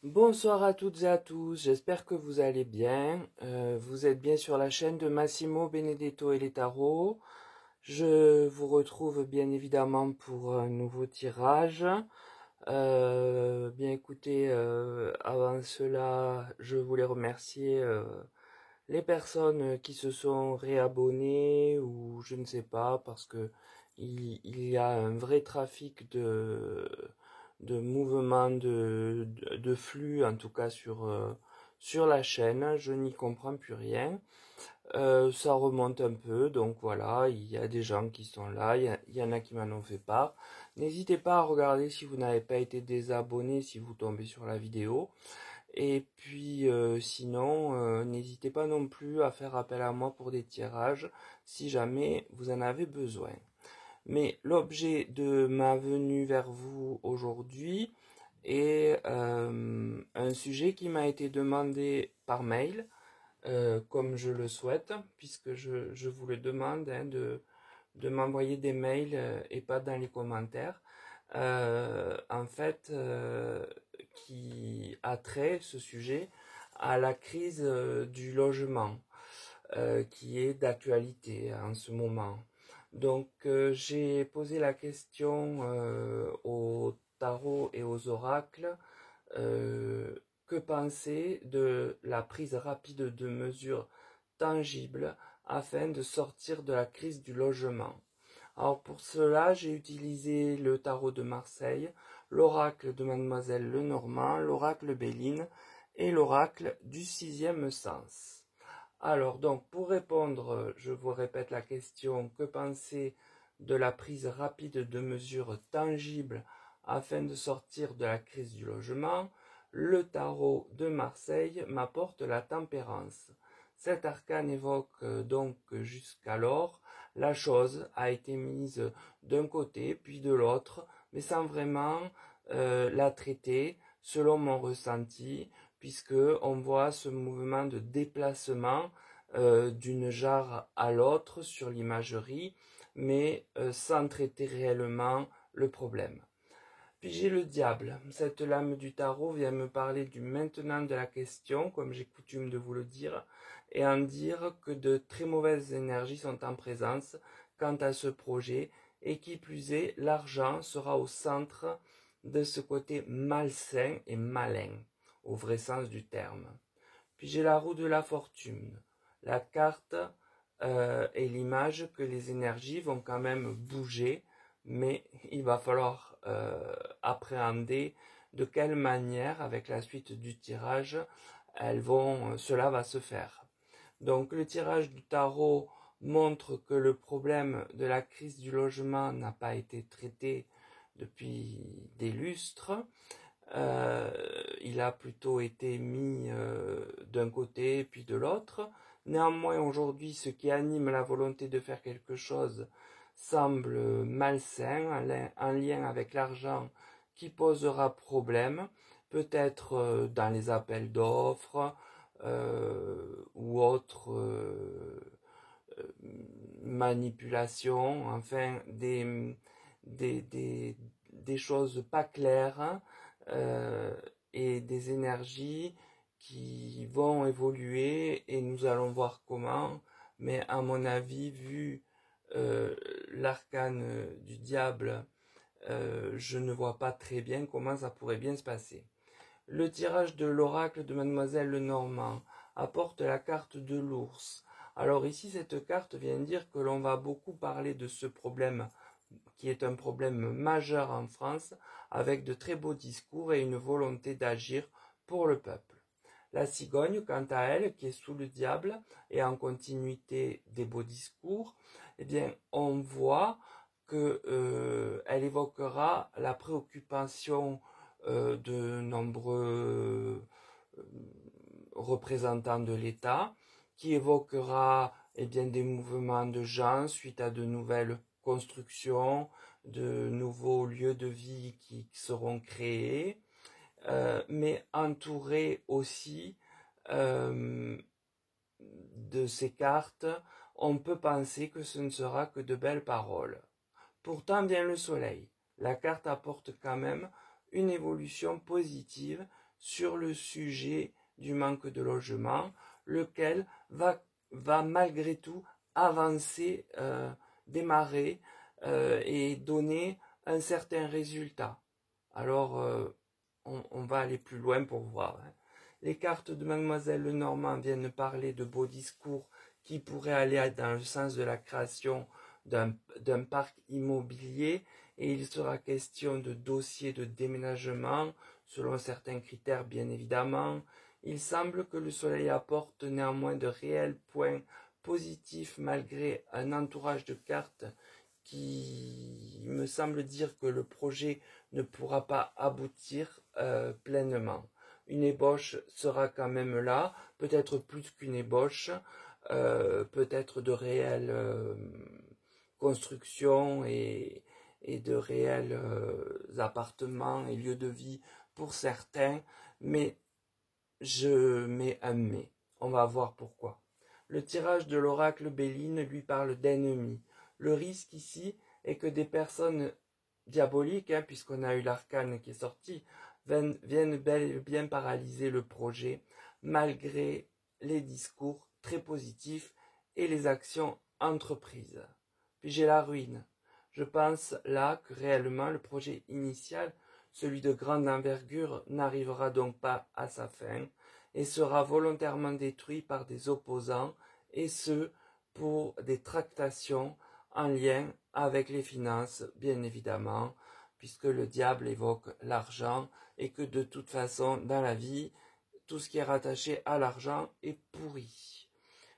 Bonsoir à toutes et à tous, j'espère que vous allez bien. Vous êtes bien sur la chaîne de Massimo Benedetto et les tarots. Je vous retrouve bien évidemment pour un nouveau tirage. Bien écoutez, avant cela, je voulais remercier les personnes qui se sont réabonnées ou je ne sais pas parce que il y a un vrai trafic de mouvements de flux en tout cas sur la chaîne. Je n'y comprends plus rien. Ça remonte un peu, donc voilà, il y a des gens qui sont là, il y en a qui m'en ont fait part. N'hésitez pas à regarder si vous n'avez pas été désabonné, si vous tombez sur la vidéo. Et puis sinon, n'hésitez pas non plus à faire appel à moi pour des tirages si jamais vous en avez besoin. Mais l'objet de ma venue vers vous aujourd'hui est un sujet qui m'a été demandé par mail, comme je le souhaite, puisque je vous le demande de m'envoyer des mails et pas dans les commentaires. En fait, qui a trait, ce sujet, à la crise du logement, qui est d'actualité en ce moment. Donc, j'ai posé la question aux tarots et aux oracles, euh, que penser de la prise rapide de mesures tangibles afin de sortir de la crise du logement. Alors pour cela, j'ai utilisé le tarot de Marseille, l'oracle de Mademoiselle Lenormand, l'oracle Béline et l'oracle du sixième sens. Alors donc pour répondre, je vous répète la question, que penser de la prise rapide de mesures tangibles afin de sortir de la crise du logement? Le tarot de Marseille m'apporte la tempérance. Cet arcane évoque donc jusqu'alors la chose a été mise d'un côté puis de l'autre, mais sans vraiment la traiter selon mon ressenti, puisque on voit ce mouvement de déplacement d'une jarre à l'autre sur l'imagerie, mais sans traiter réellement le problème. Puis j'ai le diable. Cette lame du tarot vient me parler du maintenant de la question, comme j'ai coutume de vous le dire, et en dire que de très mauvaises énergies sont en présence quant à ce projet, et qui plus est, l'argent sera au centre de ce côté malsain et malin, au vrai sens du terme. Puis j'ai la roue de la fortune, la carte et l'image que les énergies vont quand même bouger, mais il va falloir appréhender de quelle manière, avec la suite du tirage, cela va se faire. Donc le tirage du tarot montre que le problème de la crise du logement n'a pas été traité depuis des lustres. Il a plutôt été mis d'un côté puis de l'autre. Néanmoins, aujourd'hui, ce qui anime la volonté de faire quelque chose semble malsain, en lien avec l'argent qui posera problème, peut-être dans les appels d'offres ou autres manipulations, enfin des choses pas claires, hein, et des énergies qui vont évoluer et nous allons voir comment, mais à mon avis, vu l'arcane du diable, je ne vois pas très bien comment ça pourrait bien se passer. Le tirage de l'oracle de Mademoiselle Lenormand apporte la carte de l'ours. Alors ici, cette carte vient dire que l'on va beaucoup parler de ce problème qui est un problème majeur en France, avec de très beaux discours et une volonté d'agir pour le peuple. La cigogne, quant à elle, qui est sous le diable et en continuité des beaux discours, eh bien, on voit que elle évoquera la préoccupation de nombreux représentants de l'État, qui évoquera eh bien, des mouvements de gens suite à de nouvelles constructions, de nouveaux lieux de vie qui seront créés, mais entouré aussi euh, de ces cartes, on peut penser que ce ne sera que de belles paroles. Pourtant vient le soleil. La carte apporte quand même une évolution positive sur le sujet du manque de logement, lequel va malgré tout avancer, démarrer et donner un certain résultat. Alors, on va aller plus loin pour voir. Les cartes de Mademoiselle Lenormand viennent parler de beaux discours qui pourraient aller dans le sens de la création d'un parc immobilier, et il sera question de dossiers de déménagement, selon certains critères bien évidemment. Il semble que le soleil apporte néanmoins de réels points positifs malgré un entourage de cartes qui me semble dire que le projet ne pourra pas aboutir pleinement. Une ébauche sera quand même là, peut-être plus qu'une ébauche, peut-être de réelles constructions et de réels appartements et lieux de vie pour certains, mais je mets un mais. On va voir pourquoi. Le tirage de l'oracle Béline lui parle d'ennemis. Le risque ici est que des personnes diaboliques, puisqu'on a eu l'arcane qui est sorti, viennent bel et bien paralyser le projet, malgré les discours très positifs et les actions entreprises. Puis j'ai la ruine. Je pense là que réellement le projet initial, celui de grande envergure, n'arrivera donc pas à sa fin et sera volontairement détruit par des opposants, et ce, pour des tractations en lien avec les finances, bien évidemment, puisque le diable évoque l'argent et que de toute façon, dans la vie, tout ce qui est rattaché à l'argent est pourri.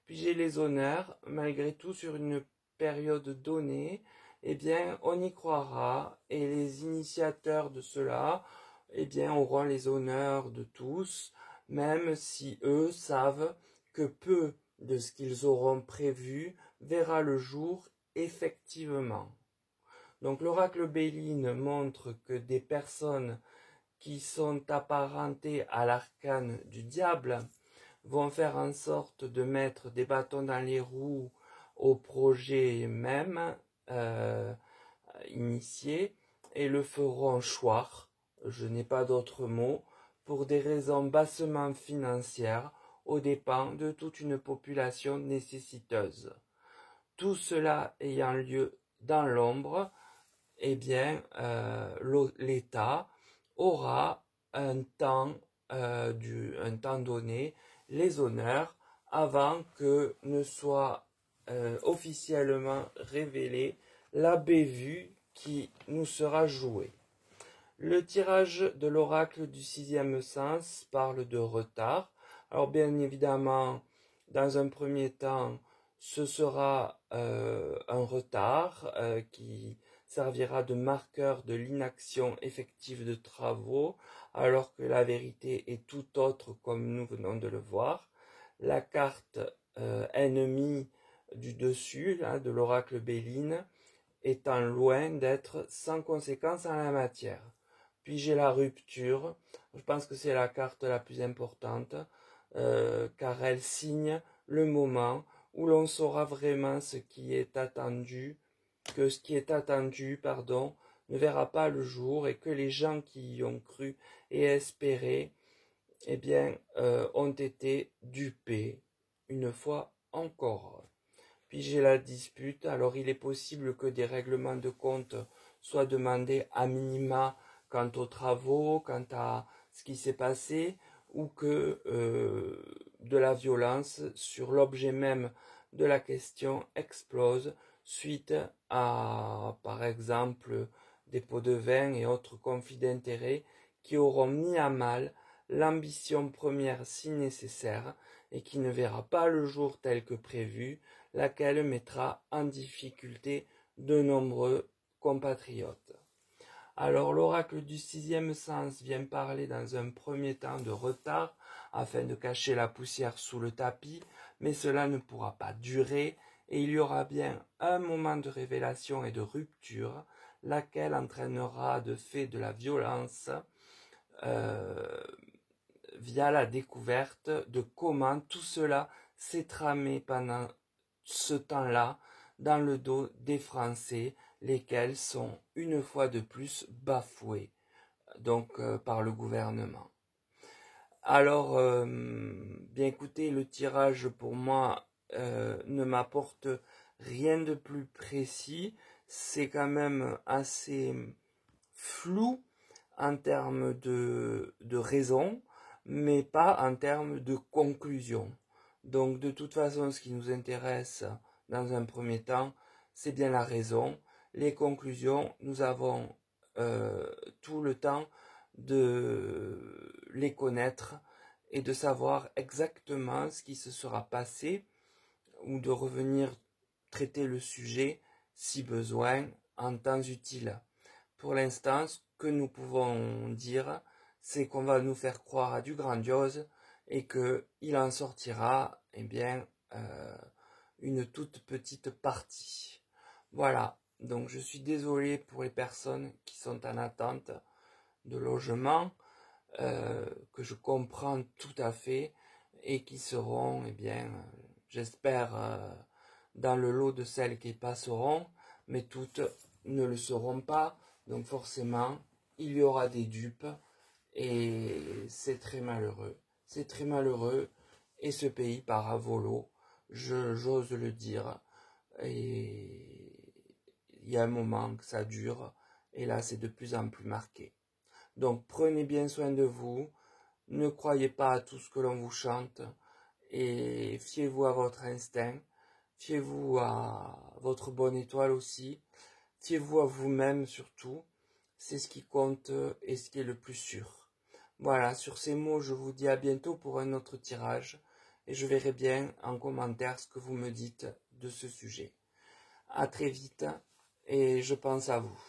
Puis j'ai les honneurs, malgré tout, sur une période donnée, eh bien, on y croira, et les initiateurs de cela, eh bien, auront les honneurs de tous, même si eux savent que peu de ce qu'ils auront prévu verra le jour effectivement. Donc l'oracle Béline montre que des personnes qui sont apparentées à l'arcane du diable vont faire en sorte de mettre des bâtons dans les roues au projet même initié, et le feront choir, je n'ai pas d'autre mot, pour des raisons bassement financières aux dépens de toute une population nécessiteuse. Tout cela ayant lieu dans l'ombre, eh bien, l'État aura un temps donné les honneurs avant que ne soit officiellement révélée la bévue qui nous sera jouée. Le tirage de l'oracle du sixième sens parle de retard. Alors bien évidemment, dans un premier temps, ce sera un retard qui servira de marqueur de l'inaction effective de travaux, alors que la vérité est tout autre comme nous venons de le voir. La carte ennemie du dessus, là, de l'oracle Béline, étant loin d'être sans conséquence en la matière. Puis j'ai la rupture, je pense que c'est la carte la plus importante, car elle signe le moment où l'on saura vraiment ce qui est attendu, que ce qui est attendu, ne verra pas le jour, et que les gens qui y ont cru et espéré, eh bien, ont été dupés, une fois encore. Puis j'ai la dispute, alors il est possible que des règlements de compte soient demandés à minima quant aux travaux, quant à ce qui s'est passé, ou que de la violence sur l'objet même de la question explose suite à, par exemple, des pots de vin et autres conflits d'intérêts qui auront mis à mal l'ambition première si nécessaire et qui ne verra pas le jour tel que prévu, laquelle mettra en difficulté de nombreux compatriotes. Alors l'oracle du sixième sens vient parler dans un premier temps de retard afin de cacher la poussière sous le tapis, mais cela ne pourra pas durer et il y aura bien un moment de révélation et de rupture, laquelle entraînera de fait de la violence via la découverte de comment tout cela s'est tramé pendant ce temps-là dans le dos des Français, lesquels sont une fois de plus bafoués donc par le gouvernement. Alors, bien écoutez, le tirage pour moi ne m'apporte rien de plus précis. C'est quand même assez flou en termes de raison, mais pas en termes de conclusion. Donc de toute façon, ce qui nous intéresse dans un premier temps, c'est bien la raison. Les conclusions, nous avons tout le temps de les connaître et de savoir exactement ce qui se sera passé ou de revenir traiter le sujet si besoin en temps utile. Pour l'instant, ce que nous pouvons dire, c'est qu'on va nous faire croire à du grandiose et qu'il en sortira, eh bien, une toute petite partie. Voilà, donc je suis désolé pour les personnes qui sont en attente de logement, que je comprends tout à fait et qui seront, eh bien, j'espère, dans le lot de celles qui passeront, mais toutes ne le seront pas. Donc forcément, il y aura des dupes et c'est très malheureux. C'est très malheureux et ce pays part à volo, j'ose le dire. Et il y a un moment que ça dure et là c'est de plus en plus marqué. Donc prenez bien soin de vous, ne croyez pas à tout ce que l'on vous chante et fiez-vous à votre instinct, fiez-vous à votre bonne étoile aussi, fiez-vous à vous-même surtout, c'est ce qui compte et ce qui est le plus sûr. Voilà, sur ces mots, je vous dis à bientôt pour un autre tirage et je verrai bien en commentaire ce que vous me dites de ce sujet. À très vite et je pense à vous.